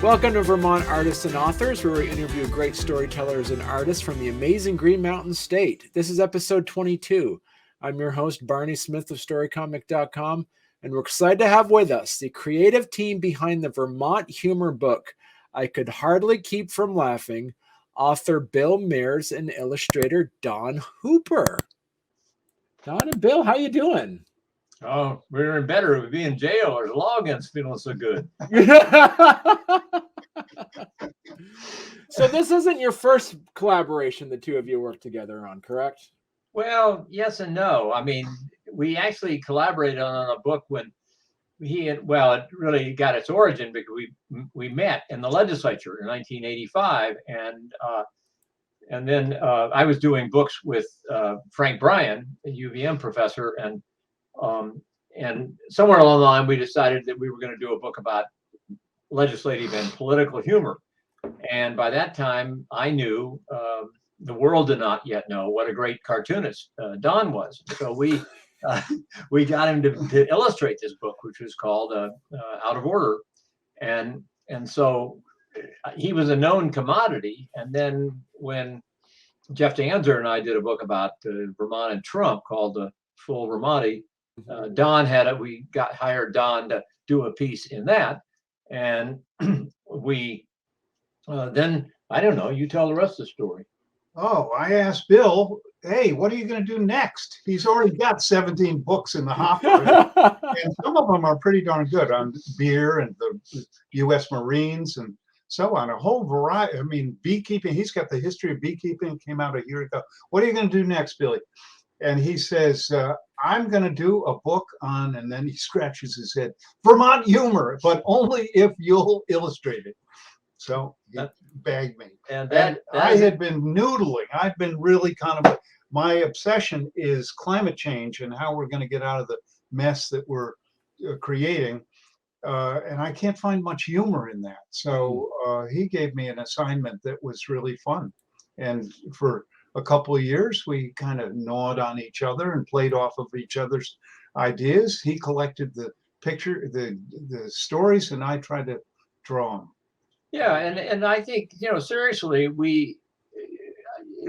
Welcome to Vermont Artists and Authors, where we interview great storytellers and artists from the amazing Green Mountain State. This is episode 22. I'm your host, Barney Smith of StoryComic.com, and we're excited to have with us the creative team behind the Vermont Humor book, I Could Hardly Keep From Laughing, author Bill Mears and illustrator Don Hooper. Don and Bill, how you doing? Oh, we're in better. We'd be in jail or the logins feeling so good. So this isn't your first collaboration the two of you worked together on, correct? Well, yes and no. I mean, we actually collaborated on a book when it really got its origin because we met in the legislature in 1985, and then I was doing books with Frank Bryan, a UVM professor, and somewhere along the line we decided that we were going to do a book about legislative and political humor. And by that time, I knew the world did not yet know what a great cartoonist Don was. So we got him to illustrate this book, which was called Out of Order, and so he was a known commodity. And then when Jeff Danzer and I did a book about Vermont and Trump called The Full Vermonti, we hired Don to do a piece in that, and we then, I don't know, you tell the rest of the story. Oh, I asked Bill, hey, what are you going to do next? He's already got 17 books in the hopper, and some of them are pretty darn good on beer and the U.S. Marines and so on, a whole variety. I mean, beekeeping, he's got the history of beekeeping, came out a year ago. What are you going to do next, Billy? And he says, I'm going to do a book on, and then he scratches his head, Vermont humor, but only if you'll illustrate it. So he bagged me. And I had been noodling. I've been really my obsession is climate change and how we're going to get out of the mess that we're creating. And I can't find much humor in that. So he gave me an assignment that was really fun. And for a couple of years, we kind of gnawed on each other and played off of each other's ideas. He collected the stories, and I tried to draw them. Yeah, and I think, seriously, it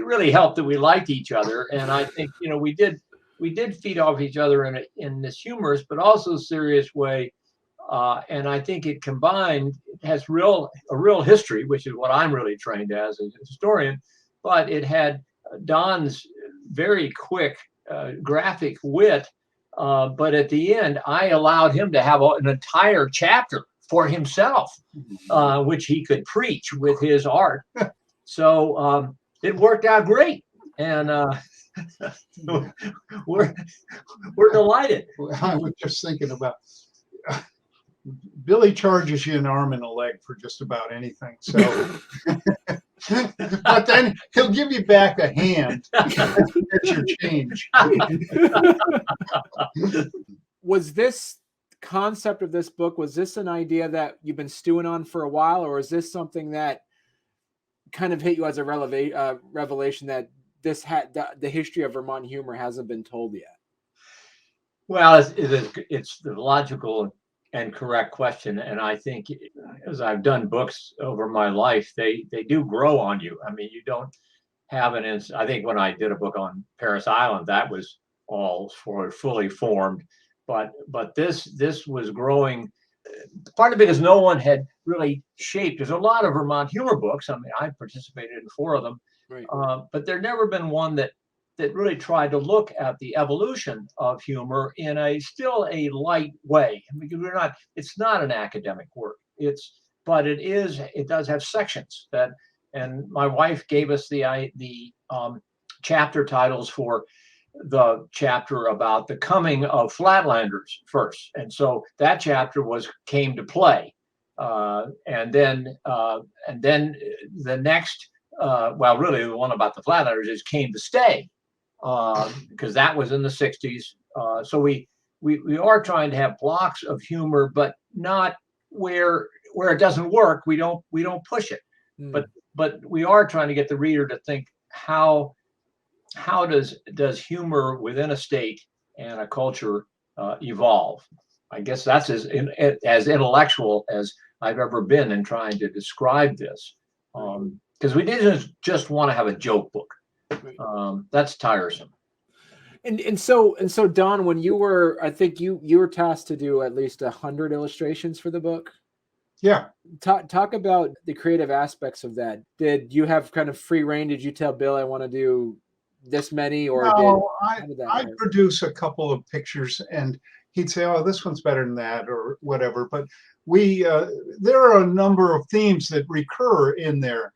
really helped that we liked each other, and I think, we did feed off each other in this humorous but also serious way, and I think it has a real history, which is what I'm really trained as a historian, but it had Don's very quick graphic wit, but at the end, I allowed him to have an entire chapter for himself, which he could preach with his art. So it worked out great, and we're delighted. I was just thinking about Billy charges you an arm and a leg for just about anything. So, but then he'll give you back a hand. That's your change. Was this concept of this book, was this an idea that you've been stewing on for a while, or is this something that kind of hit you as a revelation that the history of Vermont humor hasn't been told yet? Well, it's the logical and correct question, and I think as I've done books over my life, they do grow on you. I mean, you don't have I think when I did a book on Paris Island, that was all fully formed. But this was growing, partly because no one had really shaped. There's a lot of Vermont humor books. I mean, I participated in 4 of them, right. But there'd never been one that really tried to look at the evolution of humor in still a light way. I mean, it's not an academic work. But it does have sections and my wife gave us the chapter titles for the chapter about the coming of Flatlanders first, and so that chapter came to play, and then the next, really the one about the Flatlanders came to stay, because that was in the 60s. So we are trying to have blocks of humor, but not where it doesn't work. We don't push it, but we are trying to get the reader to think how does humor within a state and a culture evolve? I guess that's as intellectual as I've ever been in trying to describe this. Because we didn't just want to have a joke book. That's tiresome. And so Don, when you were, I think you were tasked to do at least 100 illustrations for the book. Yeah. Talk about the creative aspects of that. Did you have kind of free reign? Did you tell Bill I want to do this many, or no, did that I'd work? produce a couple of pictures and he'd say, oh, this one's better than that or whatever. But we there are a number of themes that recur in there.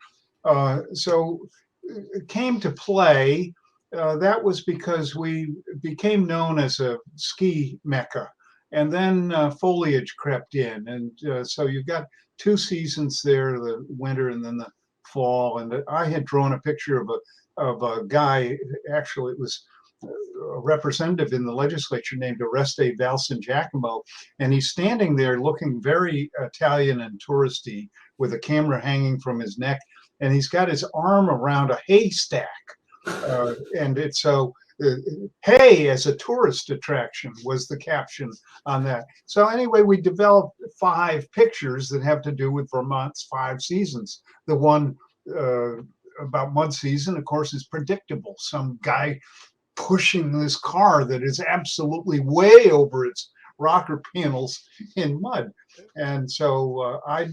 So it came to play. That was because we became known as a ski mecca. And then foliage crept in. And so you've got 2 seasons there, the winter and then the fall. And I had drawn a picture of a guy, actually it was a representative in the legislature named Oreste Valsin-Giacomo, and he's standing there looking very Italian and touristy with a camera hanging from his neck, and he's got his arm around a haystack. And it's so, hay as a tourist attraction was the caption on that. So anyway, we developed 5 pictures that have to do with Vermont's 5 seasons. The one about mud season, of course, is predictable. Some guy pushing this car that is absolutely way over its rocker panels in mud. And so I'd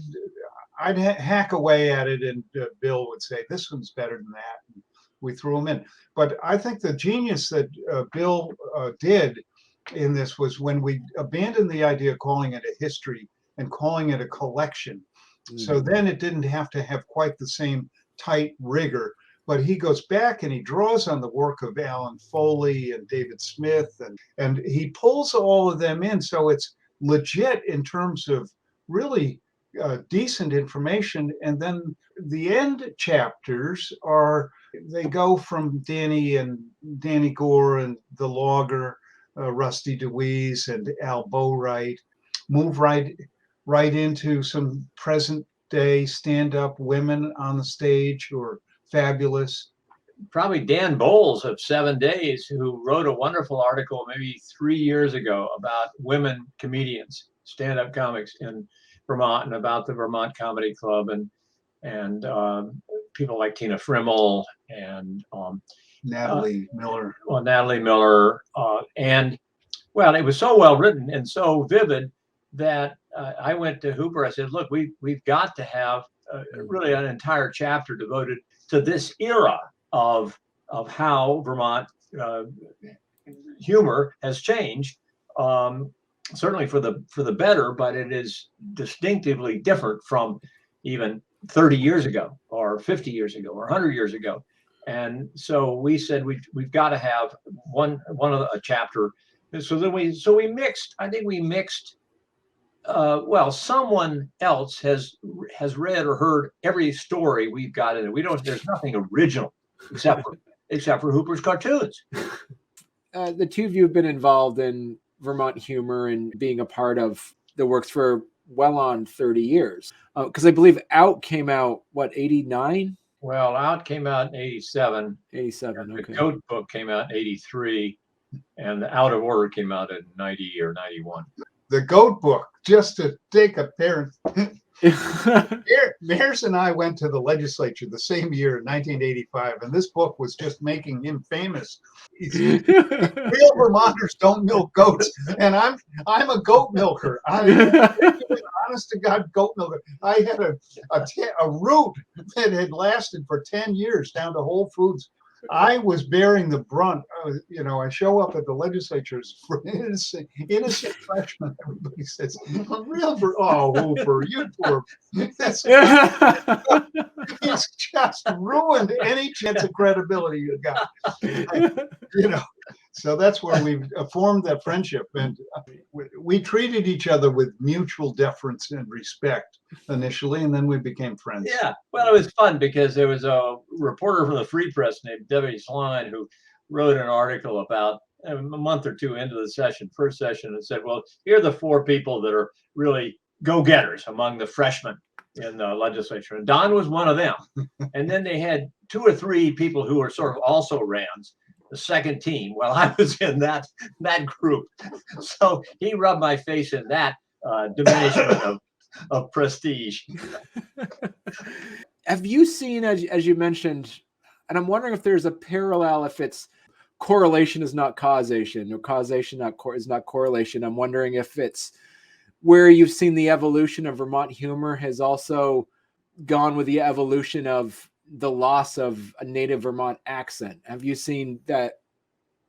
hack away at it, and Bill would say, this one's better than that. And we threw them in. But I think the genius that Bill did in this was when we abandoned the idea of calling it a history and calling it a collection. So then it didn't have to have quite the same tight rigor, but he goes back and he draws on the work of Alan Foley and David Smith, and he pulls all of them in. So it's legit in terms of really decent information. And then the end chapters they go from Danny Gore and the logger, Rusty DeWeese and Al Bowright, move right into some present day stand-up women on the stage who are fabulous. Probably Dan Bowles of 7 Days, who wrote a wonderful article maybe 3 years ago about women comedians, stand-up comics in Vermont, and about the Vermont Comedy Club, and people like Tina Frimmel and Natalie Miller. Well, Natalie Miller, and well, it was so well written and so vivid that I went to Hooper. I said, look, we've got to have really an entire chapter devoted to this era of how Vermont humor has changed, certainly for the better, but it is distinctively different from even 30 years ago or 50 years ago or 100 years ago. And so we said we've got to have one of a chapter. So then we mixed. I think we mixed. Well, someone else has read or heard every story we've got in it. We don't. There's nothing original except for Hooper's cartoons. The two of you have been involved in Vermont Humor and being a part of the works for well on 30 years. Because I believe Out came out, what, 89? Well, Out came out in 87. 87, The okay. Goat Book came out in 83. And the Out of Order came out in 90 or 91. The Goat Book, just to take a parent. Mears and I went to the legislature the same year in 1985, and this book was just making him famous. Real Vermonters don't milk goats, and I'm a goat milker. I'm an honest to God goat milker. I had a route that had lasted for 10 years down to Whole Foods. I was bearing the brunt. I show up at the legislature for innocent freshman. Everybody says, Hooper, you poor. He's just ruined any chance of credibility you got. So that's where we formed that friendship. And we treated each other with mutual deference and respect initially, and then we became friends. Yeah, well, it was fun because there was a reporter from the Free Press named Debbie Sline who wrote an article about a month or two into the first session, and said, well, here are the 4 people that are really go-getters among the freshmen in the legislature. And Don was one of them. And then they had 2 or 3 people who were sort of also Rands, the second team. Well, I was in that group. So he rubbed my face in that diminishment of prestige. Have you seen, as you mentioned, and I'm wondering if there's a parallel, if it's correlation is not causation or causation is not correlation. I'm wondering if it's where you've seen the evolution of Vermont humor has also gone with the evolution of the loss of a native Vermont accent. Have you seen that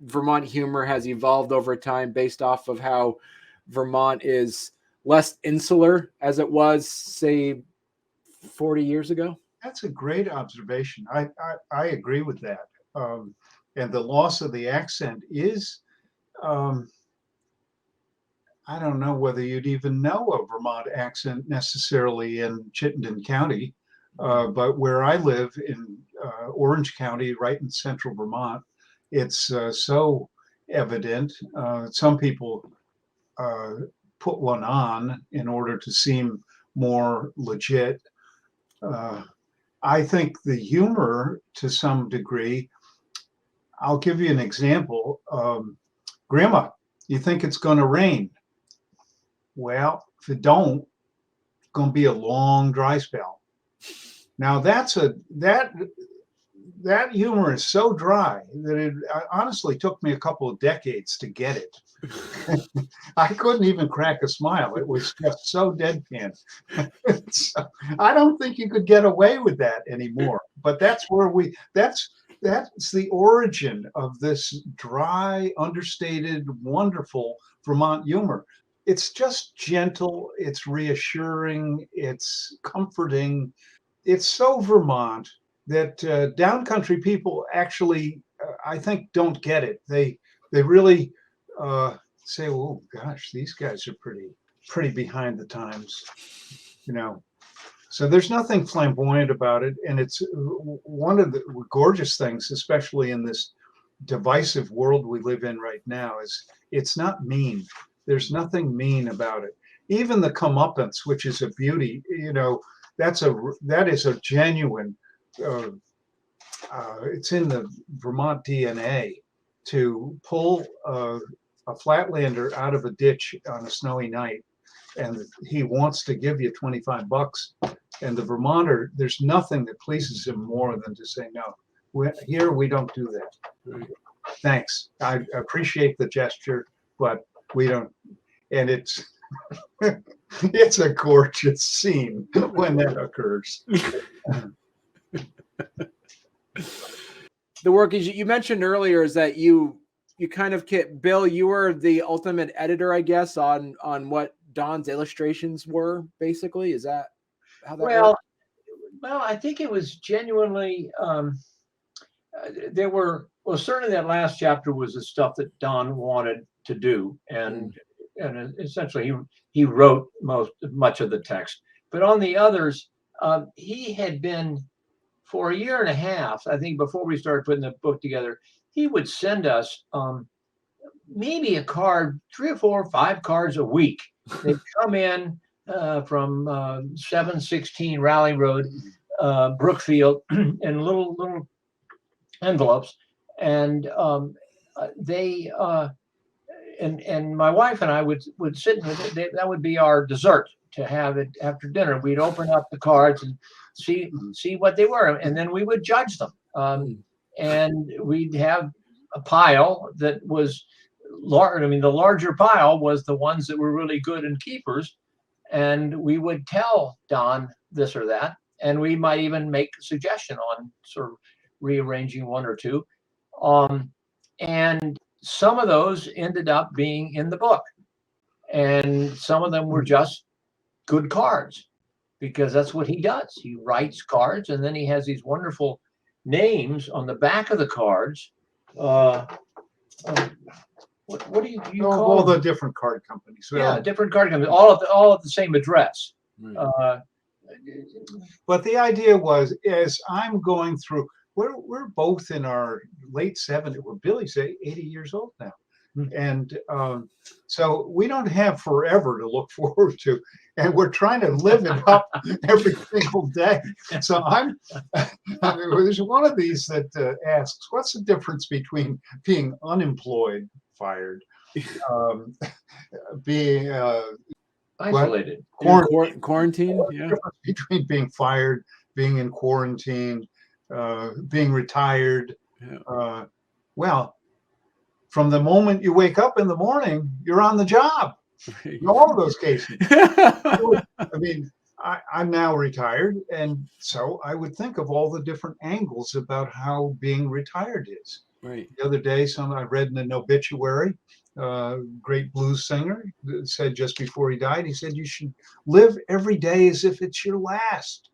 Vermont humor has evolved over time based off of how Vermont is less insular as it was, say, 40 years ago? That's a great observation. I agree with that. And the loss of the accent is, I don't know whether you'd even know a Vermont accent necessarily in Chittenden County, but where I live in Orange County, right in central Vermont, it's so evident. Some people put one on in order to seem more legit. I think the humor, to some degree, I'll give you an example. Grandma, you think it's going to rain? Well, if it don't, it's going to be a long dry spell. Now that humor is so dry that it honestly took me a couple of decades to get it. I couldn't even crack a smile. It was just so deadpan. So I don't think you could get away with that anymore. But that's the origin of this dry, understated, wonderful Vermont humor. It's just gentle, it's reassuring, it's comforting. It's so Vermont that downcountry people actually, I think, don't get it. They really say, "Oh gosh, these guys are pretty behind the times," you know. So there's nothing flamboyant about it, and it's one of the gorgeous things, especially in this divisive world we live in right now, is it's not mean. There's nothing mean about it. Even the comeuppance, which is a beauty, you know, that is a genuine. It's in the Vermont DNA to pull a Flatlander out of a ditch on a snowy night, and he wants to give you $25. And the Vermonter, there's nothing that pleases him more than to say, no, here we don't do that. Thanks. I appreciate the gesture, but we don't. And it's it's a gorgeous scene when that occurs. The work you mentioned earlier is that you kind of Bill, you were the ultimate editor, I guess, on what Don's illustrations were, basically. Is that how that worked? Well, I think it was genuinely certainly that last chapter was the stuff that Don wanted to do, and essentially he wrote much of the text. But on the others, he had been, for a year and a half, I think, before we started putting the book together, he would send us maybe a card, 3 or 4 or 5 cards a week. They'd come in from 716 Raleigh Road, Brookfield, in little envelopes, and they and my wife and I would sit with it. That would be our dessert to have it after dinner. We'd open up the cards and see what they were, and then we would judge them. And we'd have a pile that was large. I mean, the larger pile was the ones that were really good and keepers, and we would tell Don this or that, and we might even make a suggestion on sort of rearranging 1 or 2. And some of those ended up being in the book, and some of them were just good cards, because that's what he does. He writes cards, and then he has these wonderful names on the back of the cards. What do you call all the different card companies? Yeah, different card companies, all at the same address. But the idea was, as I'm going through, we're both in our late 70s. Well, Billy's 80 years old now. And so we don't have forever to look forward to, and we're trying to live it up every single day. So there's one of these that asks, what's the difference between being unemployed, fired, being isolated. Quarantine. Yeah. Difference between being fired, being in quarantine, being retired. Yeah. Well, from the moment you wake up in the morning, you're on the job. Right. In all of those cases. I mean, I'm now retired, and so I would think of all the different angles about how being retired is. Right. The other day, I read in an obituary, great blues singer said just before he died, he said, "You should live every day as if it's your last."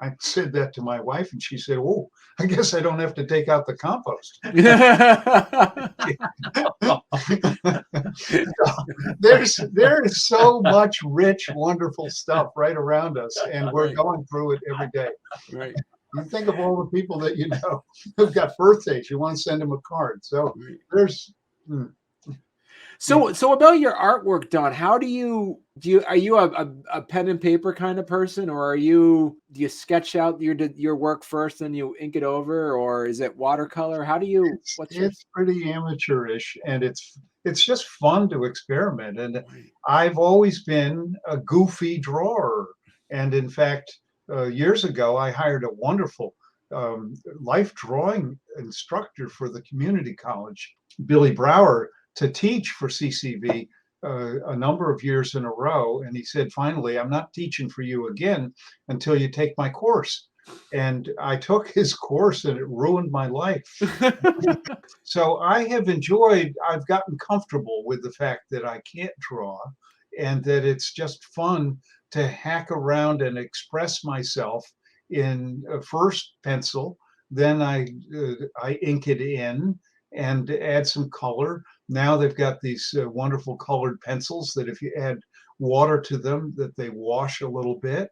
I said that to my wife, and she said, "Oh, I guess I don't have to take out the compost." There is so much rich, wonderful stuff right around us, and we're Right. going through it every day. Right. You think of all the people that you know who've got birthdays, you want to send them a card. So Right. there's. So about your artwork, Don, how are you a pen and paper kind of person, or do you sketch out your work first and you ink it over, or is it watercolor? It's pretty amateurish, and it's just fun to experiment. And I've always been a goofy drawer. And in fact, years ago, I hired a wonderful life drawing instructor for the community college, Billy Brower, to teach for CCV a number of years in a row. And he said, "Finally, I'm not teaching for you again until you take my course." And I took his course, and it ruined my life. So I've gotten comfortable with the fact that I can't draw, and that it's just fun to hack around and express myself in first pencil. Then I ink it in and add some color. Now they've got these wonderful colored pencils that if you add water to them, that they wash a little bit.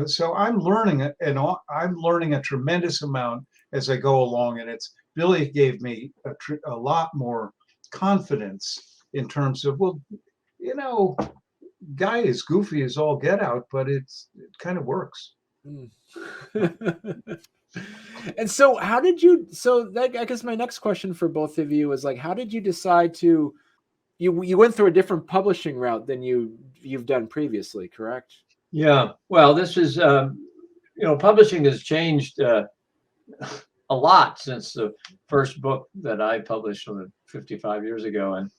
So I'm learning it, and I'm learning a tremendous amount as I go along. And Billy gave me a lot more confidence in terms of, well, guy is goofy as all get out, but it kind of works. And so I guess my next question for both of you is, like, how did you decide you went through a different publishing route than you've done previously, correct? Yeah. Well, this is, publishing has changed a lot since the first book that I published 55 years ago. And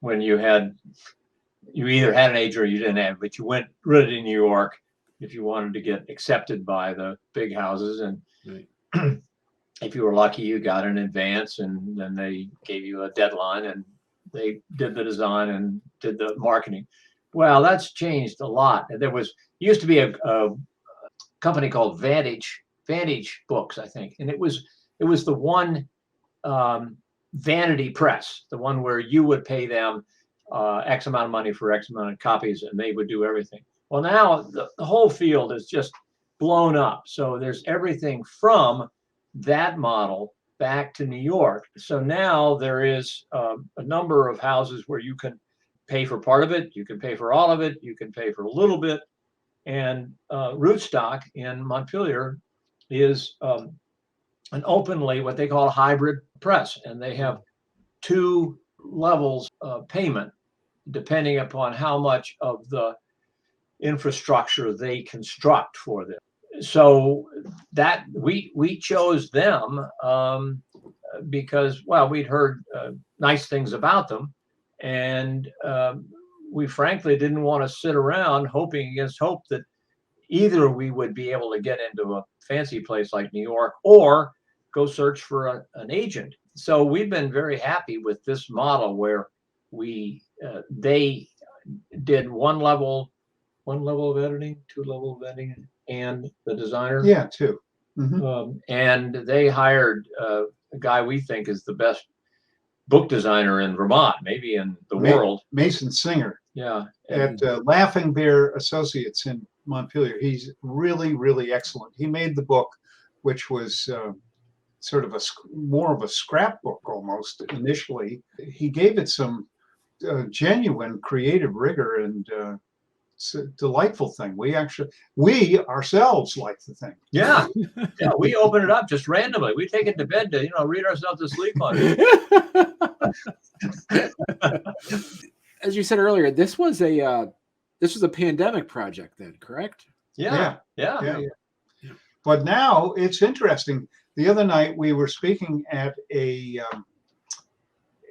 when you either had an agent or you didn't have, but you went really to New York if you wanted to get accepted by the big houses. And right. If you were lucky, you got an advance, and then they gave you a deadline, and they did the design and did the marketing. Well, that's changed a lot. There used to be a company called Vantage Books, I think, and it was the one vanity press, the one where you would pay them X amount of money for X amount of copies, and they would do everything. Well, now the whole field is just blown up. So there's everything from that model back to New York. So now there is a number of houses where you can pay for part of it, you can pay for all of it, you can pay for a little bit. And Rootstock in Montpelier is an openly what they call a hybrid press, and they have two levels of payment depending upon how much of the infrastructure they construct for them. So that we chose them because, well, we'd heard nice things about them, and we frankly didn't want to sit around hoping against hope that either we would be able to get into a fancy place like New York or go search for an agent. So we've been very happy with this model where they did one level of editing, two level of editing, and the designer. Yeah, two. Mm-hmm. And they hired a guy we think is the best book designer in Vermont, maybe in the world. Mason Singer. Yeah. At Laughing Bear Associates in Montpelier. He's really, really excellent. He made the book, which was sort of more of a scrapbook almost initially. He gave it some genuine creative rigor, and it's a delightful thing. We ourselves like the thing. Yeah. Yeah, we open it up just randomly. We take it to bed to read ourselves to sleep on it. As you said earlier, this was a This was a pandemic project then, correct? Yeah. But now it's interesting. The other night we were speaking at a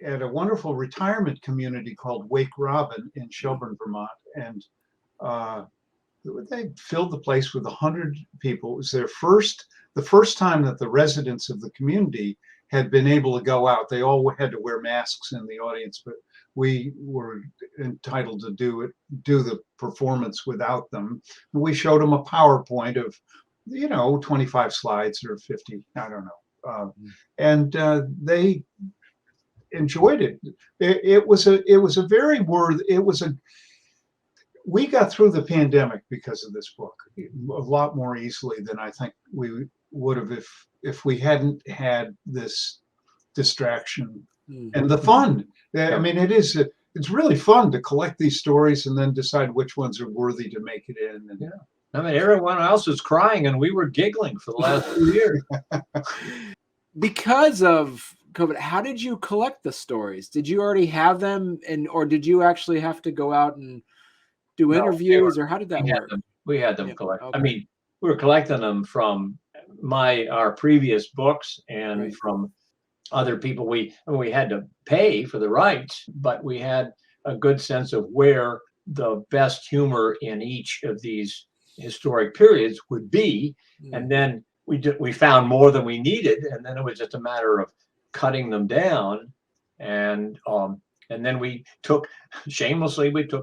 wonderful retirement community called Wake Robin in Shelburne, Vermont, and they filled the place with 100 people. It was the first time that the residents of the community had been able to go out. They all had to wear masks in the audience, but we were entitled to do the performance without them. And we showed them a PowerPoint of, 25 slides or 50, I don't know. And they enjoyed it. We got through the pandemic because of this book a lot more easily than I think we would have if we hadn't had this distraction and the fun. I mean, it's really fun to collect these stories and then decide which ones are worthy to make it in. And, I mean, everyone else was crying and we were giggling for the last 2 years. Because of COVID, how did you collect the stories? Did you already have them, or did you actually have to go out and do interviews, or how did that work? We had them collected. Okay. I mean, we were collecting them from our previous books and from other people. We had to pay for the rights, but we had a good sense of where the best humor in each of these historic periods would be, and then we found more than we needed, and then it was just a matter of cutting them down, and then we took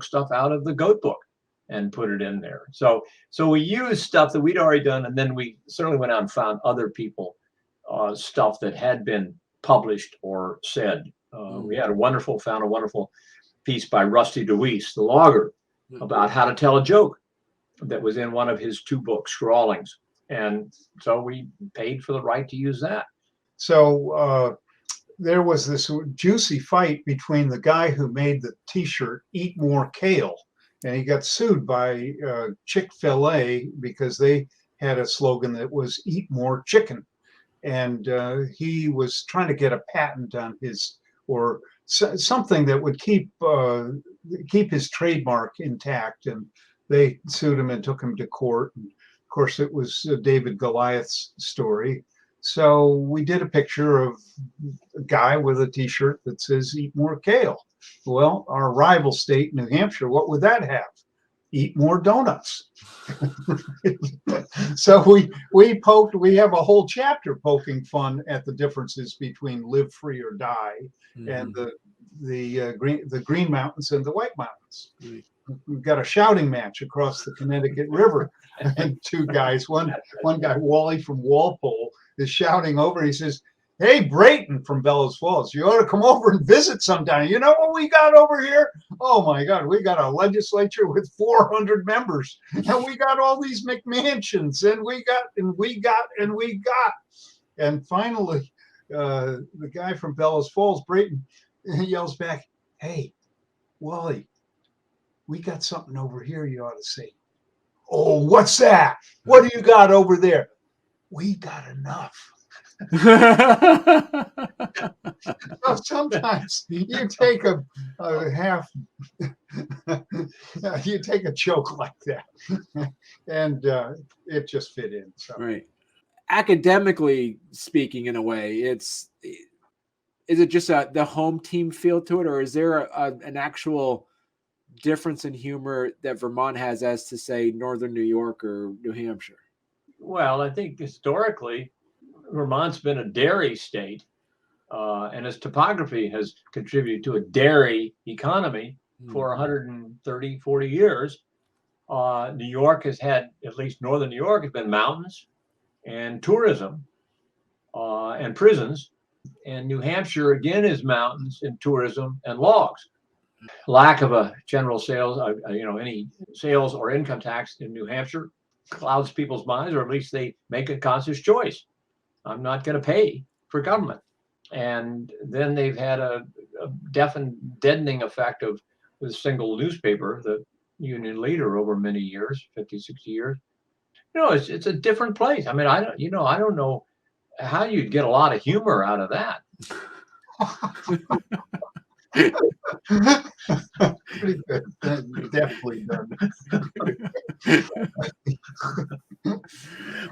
stuff out of the Goat book and put it in there. So we used stuff that we'd already done, and then we certainly went out and found other people stuff that had been published or said. We found a wonderful piece by Rusty DeWeese, the logger, about how to tell a joke that was in one of his 2 book scrawlings. And so we paid for the right to use that. So there was this juicy fight between the guy who made the T-shirt "Eat More Kale," and he got sued by Chick-fil-A because they had a slogan that was "Eat More Chicken," and he was trying to get a patent on something that would keep his trademark intact, and they sued him and took him to court. And of course, it was David Goliath's story. So we did a picture of a guy with a T-shirt that says "Eat More Kale." Well, our rival state, New Hampshire, what would that have? Eat more donuts. So we have a whole chapter poking fun at the differences between Live Free or Die and the Green Mountains and the White Mountains. We've got a shouting match across the Connecticut River, and 2 guys, one guy, Wally from Walpole, is shouting over. He says, "Hey, Brayton from Bellows Falls, you ought to come over and visit sometime. You know what we got over here? Oh my God, we got a legislature with 400 members, and we got all these McMansions, and we got. And finally, the guy from Bellows Falls, Brayton, yells back, "Hey, Wally, we got something over here you ought to see." "Oh, what's that? What do you got over there?" "We got enough." So sometimes you take a half, you take a joke like that, and it just fit in. So. Right. Academically speaking, in a way, is it just the home team feel to it, or is there an actual difference in humor that Vermont has as to, say, Northern New York or New Hampshire? Well, I think historically, Vermont's been a dairy state, and its topography has contributed to a dairy economy for 130, 40 years. New York has had, at least Northern New York, has been mountains and tourism and prisons. And New Hampshire, again, is mountains and tourism and logs. Lack of a general sales, any sales or income tax in New Hampshire clouds people's minds, or at least they make a conscious choice. I'm not going to pay for government. And then they've had a deadening effect of the single newspaper, the Union Leader, over many years, 50, 60 years. It's a different place. I mean, I don't know how you'd get a lot of humor out of that. Pretty good. Definitely done.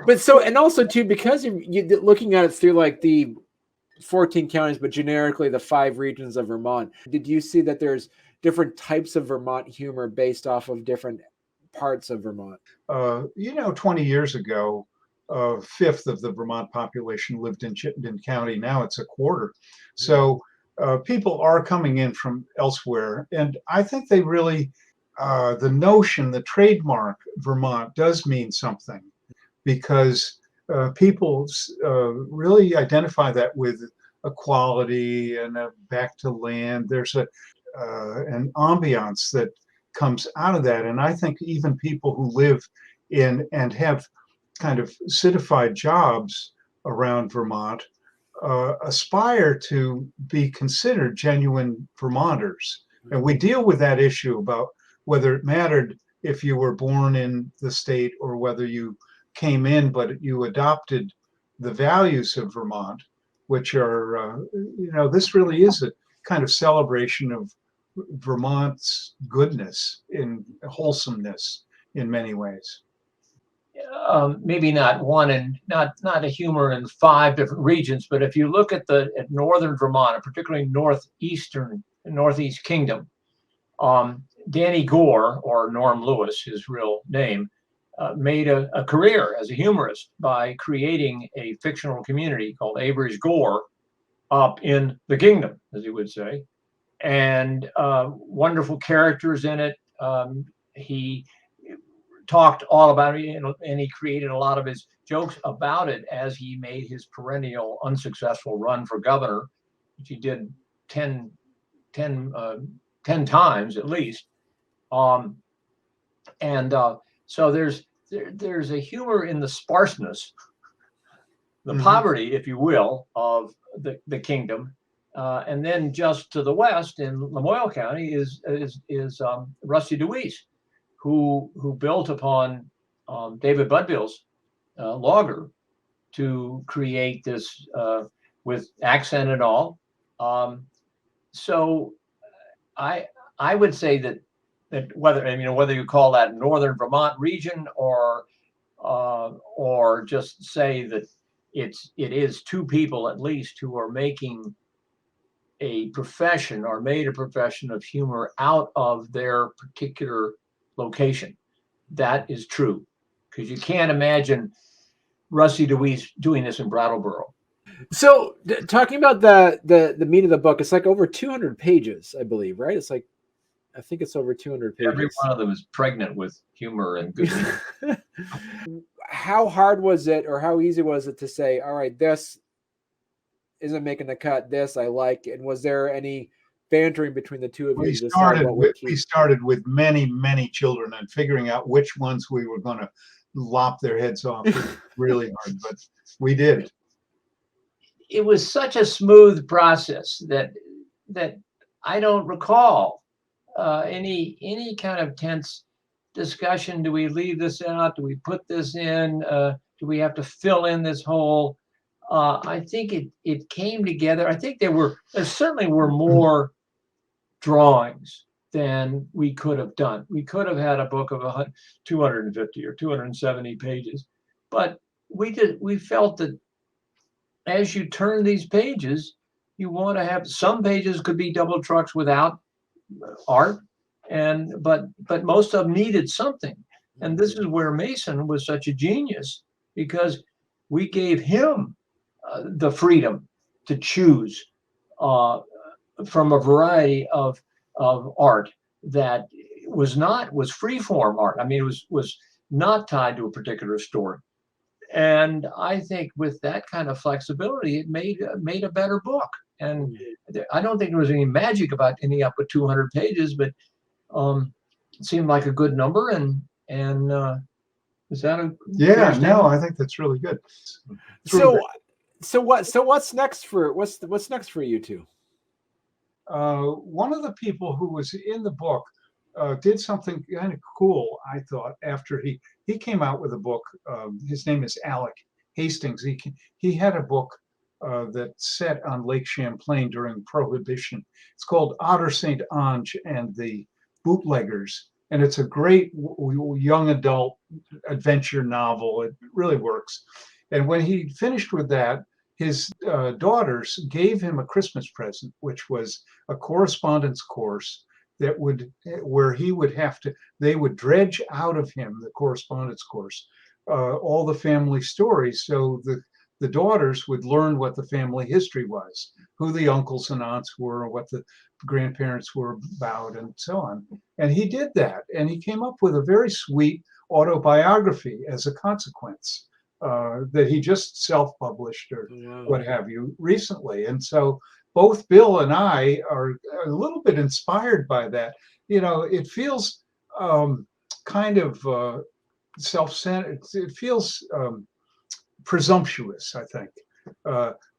But so, and also too, because you're looking at it through like the 14 counties, but generically the 5 regions of Vermont, did you see that there's different types of Vermont humor based off of different parts of Vermont? 20 years ago, a fifth of the Vermont population lived in Chittenden County. Now it's a quarter. So people are coming in from elsewhere. And I think they really, the notion, the trademark Vermont does mean something, because people really identify that with equality and a back to land. There's an ambiance that comes out of that. And I think even people who live in and have kind of citified jobs around Vermont aspire to be considered genuine Vermonters. And we deal with that issue about whether it mattered if you were born in the state or whether you came in, but you adopted the values of Vermont, which are, this really is a kind of celebration of Vermont's goodness and wholesomeness in many ways. Maybe not one and not a humor in 5 different regions, but if you look at northern Vermont, and particularly Northeast Kingdom, Danny Gore, or Norm Lewis, his real name, made a career as a humorist by creating a fictional community called Apiaries Gore up in the kingdom, as he would say, and wonderful characters in it. He talked all about it, and he created a lot of his jokes about it as he made his perennial unsuccessful run for governor, which he did 10 times at least. So there's a humor in the sparseness, the poverty, if you will, of the kingdom. And then just to the west in Lamoille County is Rusty DeWeese, who built upon David Budville's logger to create this with accent and all. So I would say that whether you call that northern Vermont region or just say that it is 2 people at least who are making a profession or made a profession of humor out of their particular location. That is true, because you can't imagine Rusty DeWeese doing this in Brattleboro. So talking about the meat of the book, it's like over 200 pages, I believe, right? It's like, I think it's over 200 pages. Every one of them is pregnant with humor and good humor. How hard was it, or how easy was it to say, all right, this isn't making the cut, this I like? And was there any bantering between the two of you? We started with many children and figuring out which ones we were going to lop their heads off. Really hard, but we did. It was such a smooth process that I don't recall any kind of tense discussion. Do we leave this out? Do we put this in? Do we have to fill in this hole? I think it came together. I think there certainly were more drawings than we could have done. We could have had a book of 250 or 270 pages, but we felt that as you turn these pages, you want to have some pages could be double trucks without art, but most of them needed something. And this is where Mason was such a genius, because we gave him the freedom to choose from a variety of art that was free form art. I mean, it was not tied to a particular story. And I think with that kind of flexibility, it made a better book. And I don't think there was any magic about ending up with 200 pages, but it seemed like a good number. And is that a I think that's really good. So what's next for you two? One of the people who was in the book did something kind of cool, I thought, after he came out with a book. His name is Alec Hastings. He had a book that's set on Lake Champlain during Prohibition. It's called Otter St. Ange and the Bootleggers. And it's a great young adult adventure novel. It really works. And when he finished with that, his daughters gave him a Christmas present, which was a correspondence course that where he would have to, they would dredge out of him, the correspondence course, all the family stories. So the daughters would learn what the family history was, who the uncles and aunts were, what the grandparents were about, and so on. And he did that, and he came up with a very sweet autobiography as a consequence that he just self-published or what have you recently. And so both Bill and I are a little bit inspired by that. You know, it feels kind of self-centered. It feels presumptuous, I think,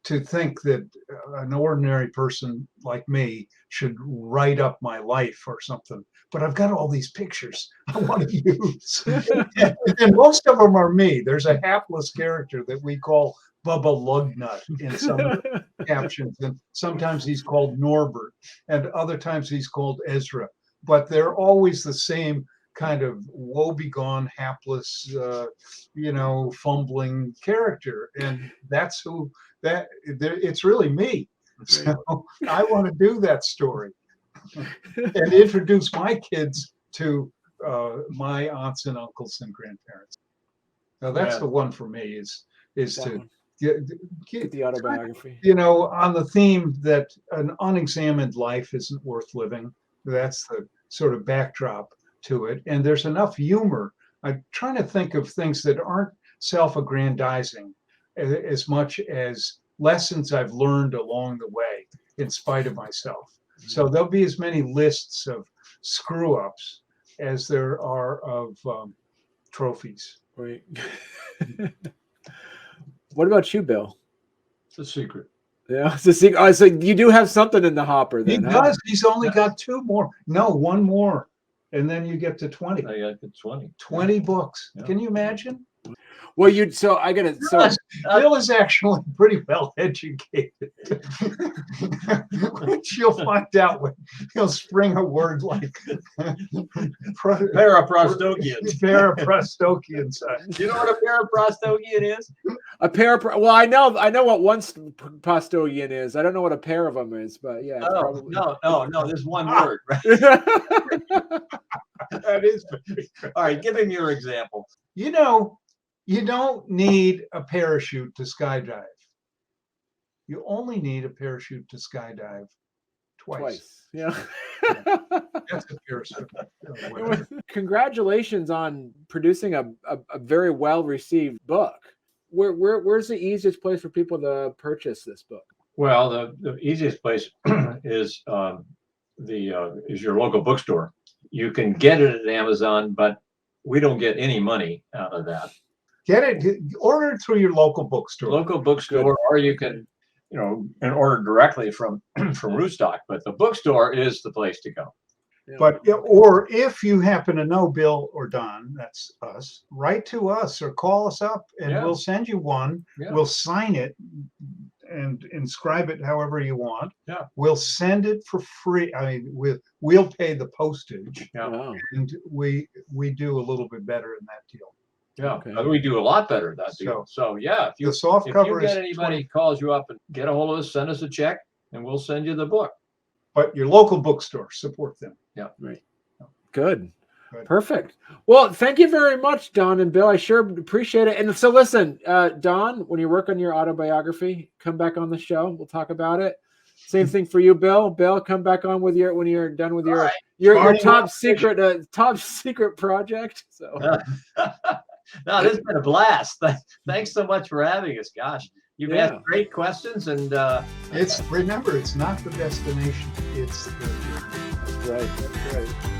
to think that an ordinary person like me should write up my life or something. But I've got all these pictures I want to use. And most of them are me. There's a hapless character that we call Bubba Lugnut in some of the captions. And sometimes he's called Norbert, and other times he's called Ezra. But they're always the same kind of woebegone, hapless, fumbling character. And that's who it's really me. So I want to do that story and introduce my kids to my aunts and uncles and grandparents. Now that's the one for me is to get the autobiography. On the theme that an unexamined life isn't worth living. That's the sort of backdrop to it. And there's enough humor. I'm trying to think of things that aren't self-aggrandizing as much as lessons I've learned along the way in spite of myself. So there'll be as many lists of screw-ups as there are of trophies. Right. What about you, Bill? It's a secret. Yeah, it's a secret. Oh, so you do have something in the hopper then. He does. He's only got two more. No, one more. And then you get to 20. I got to 20. 20 books. Yeah. Can you imagine? Well, Bill is actually pretty well educated, which you'll find out when he'll spring a word like Paraprostogians. Paraprostogians. Do you know what a paraprostogian is? Well, I know what one prostogian is. I don't know what a pair of them is, but yeah. Oh, no. There's one word, right? That is. All right, give him your example. You don't need a parachute to skydive. You only need a parachute to skydive twice. Yeah. That's a parachute. Congratulations on producing a very well-received book. Where's the easiest place for people to purchase this book? Well, the easiest place is your local bookstore. You can get it at Amazon, but we don't get any money out of that. Order it through your local bookstore. Or you can, and order directly from Rootstock. But the bookstore is the place to go. But or if you happen to know Bill or Don, that's us, write to us or call us up, and we'll send you one. Yeah. We'll sign it and inscribe it however you want. Yeah. We'll send it for free. I mean, we'll pay the postage. Yeah. Wow. And we do a little bit better in that deal. Yeah, okay. We do a lot better at that deal. So yeah, if you get anybody calls you up and get a hold of us, send us a check, and we'll send you the book. But your local bookstore, support them. Yeah, right. Good. Perfect. Well, thank you very much, Don and Bill. I sure appreciate it. And so listen, Don, when you work on your autobiography, come back on the show. We'll talk about it. Same thing for you, Bill. Bill, come back on when you're done with your top secret project. So. No, this has been a blast. Thanks so much for having us. Gosh, you've asked great questions, and remember, it's not the destination; it's the journey. That's right.